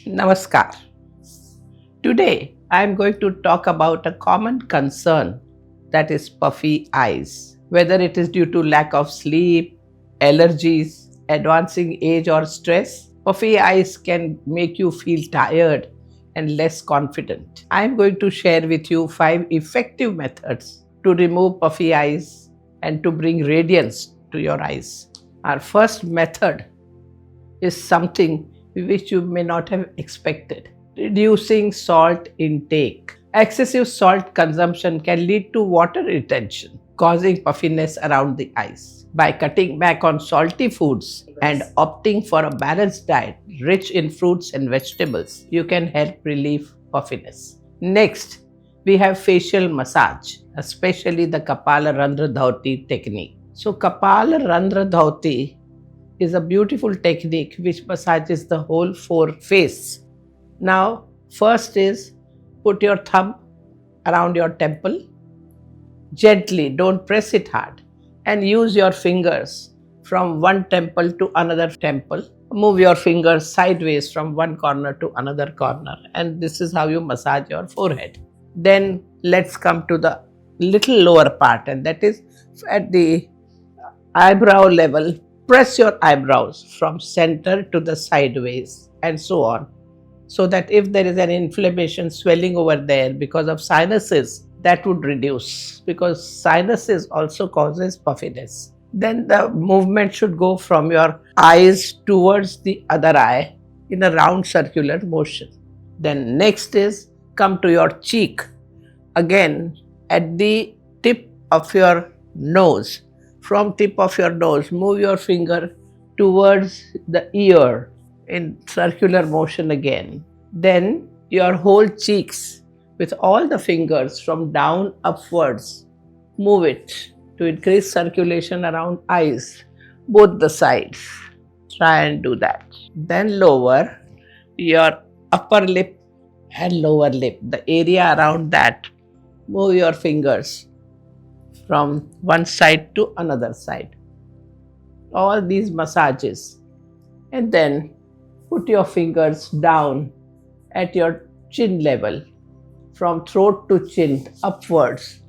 Namaskar. Today I am going to talk about a common concern, that is puffy eyes. Whether it is due to lack of sleep, allergies, advancing age, or stress, puffy eyes can make you feel tired and less confident. I am going to share with you 5 effective methods to remove puffy eyes and to bring radiance to your eyes. Our first method is something which you may not have expected. Reducing salt intake. Excessive salt consumption can lead to water retention, causing puffiness around the eyes. By cutting back on salty foods and opting for a balanced diet rich in fruits and vegetables, you can help relieve puffiness. Next, we have facial massage, especially the Kapala Randra Dhauti technique. So, Kapala Randra Dhauti is a beautiful technique which massages the whole face. Now, first is put your thumb around your temple, gently, don't press it hard, and use your fingers from one temple to another temple. Move your fingers sideways from one corner to another corner, and this is how you massage your forehead. Then let's come to the little lower part, and that is at the eyebrow level. Press your eyebrows from center to the sideways and so on, so that if there is an inflammation swelling over there because of sinuses, that would reduce, because sinuses also causes puffiness. Then the movement should go from your eyes towards the other eye in a round circular motion. Then next is come to your cheek. Again, at the tip of your nose, from tip of your nose, move your finger towards the ear in circular motion again. Then your whole cheeks with all the fingers from down upwards, move it to increase circulation around eyes, both the sides. Try and do that. Then lower your upper lip and lower lip, the area around that. Move your fingers from one side to another side. All these massages. And then put your fingers down at your chin level, from throat to chin upwards.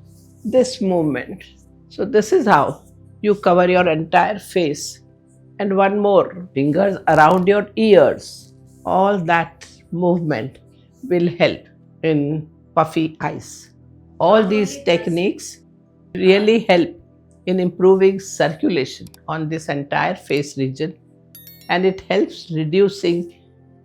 This movement. So this is how you cover your entire face. And one more, fingers around your ears. All that movement will help in puffy eyes. All these techniques really help in improving circulation on this entire face region, and it helps reducing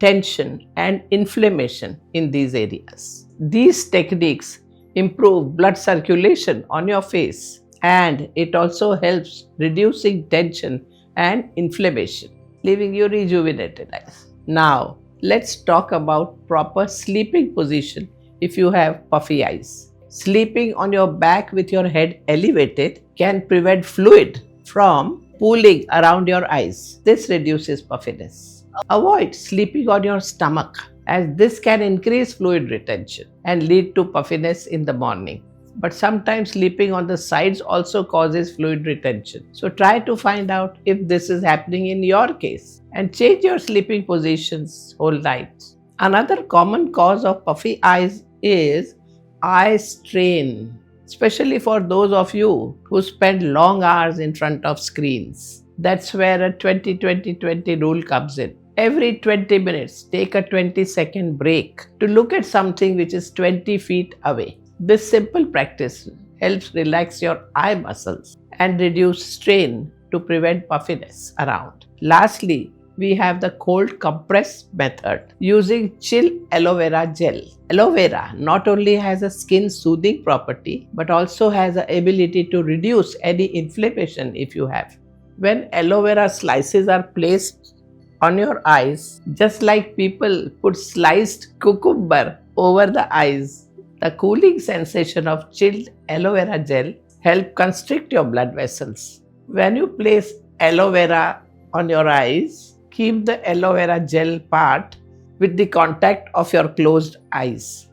tension and inflammation in these areas. These techniques improve blood circulation on your face, and it also helps reducing tension and inflammation, leaving you rejuvenated eyes. Now, let's talk about proper sleeping position if you have puffy eyes. Sleeping on your back with your head elevated can prevent fluid from pooling around your eyes. This reduces puffiness. Avoid sleeping on your stomach, as this can increase fluid retention and lead to puffiness in the morning. But sometimes sleeping on the sides also causes fluid retention. So try to find out if this is happening in your case and change your sleeping positions whole night. Another common cause of puffy eyes is eye strain, especially for those of you who spend long hours in front of screens. That's where a 20-20-20 rule comes in. Every 20 minutes, take a 20-second break to look at something which is 20 feet away. This simple practice helps relax your eye muscles and reduce strain to prevent puffiness around. Lastly, we have the cold compress method using chill aloe vera gel. Aloe vera not only has a skin soothing property but also has the ability to reduce any inflammation if you have. When aloe vera slices are placed on your eyes, just like people put sliced cucumber over the eyes, the cooling sensation of chilled aloe vera gel helps constrict your blood vessels. When you place aloe vera on your eyes, keep the aloe vera gel part with the contact of your closed eyes.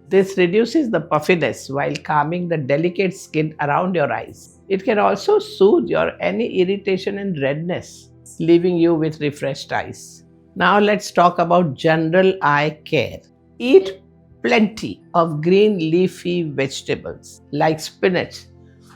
This reduces the puffiness while calming the delicate skin around your eyes. It can also soothe your any irritation and redness, leaving you with refreshed eyes. Now let's talk about general eye care. Eat plenty of green leafy vegetables like spinach,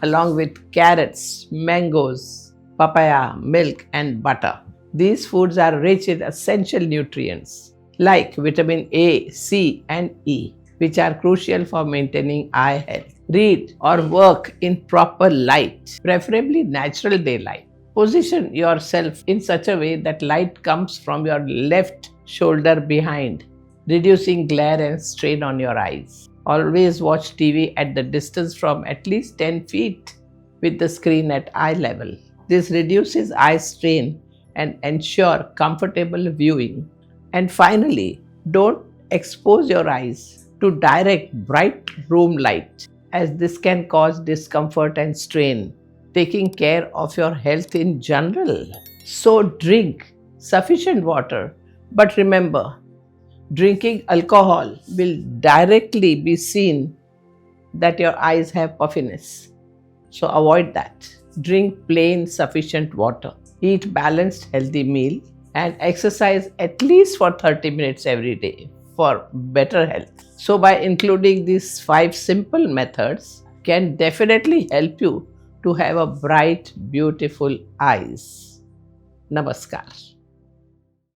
along with carrots, mangoes, papaya, milk, and butter. These foods are rich in essential nutrients like vitamin A, C, and E, which are crucial for maintaining eye health. Read or work in proper light, preferably natural daylight. Position yourself in such a way that light comes from your left shoulder behind, reducing glare and strain on your eyes. Always watch TV at the distance from at least 10 feet with the screen at eye level. This reduces eye strain and ensure comfortable viewing. And finally, don't expose your eyes to direct bright room light, as this can cause discomfort and strain. Taking care of your health in general. So drink sufficient water, but remember, drinking alcohol will directly be seen that your eyes have puffiness. So avoid that. Drink plain sufficient water. Eat balanced healthy meal and exercise at least for 30 minutes every day for better health. So by including these 5 simple methods can definitely help you to have a bright, beautiful eyes. Namaskar.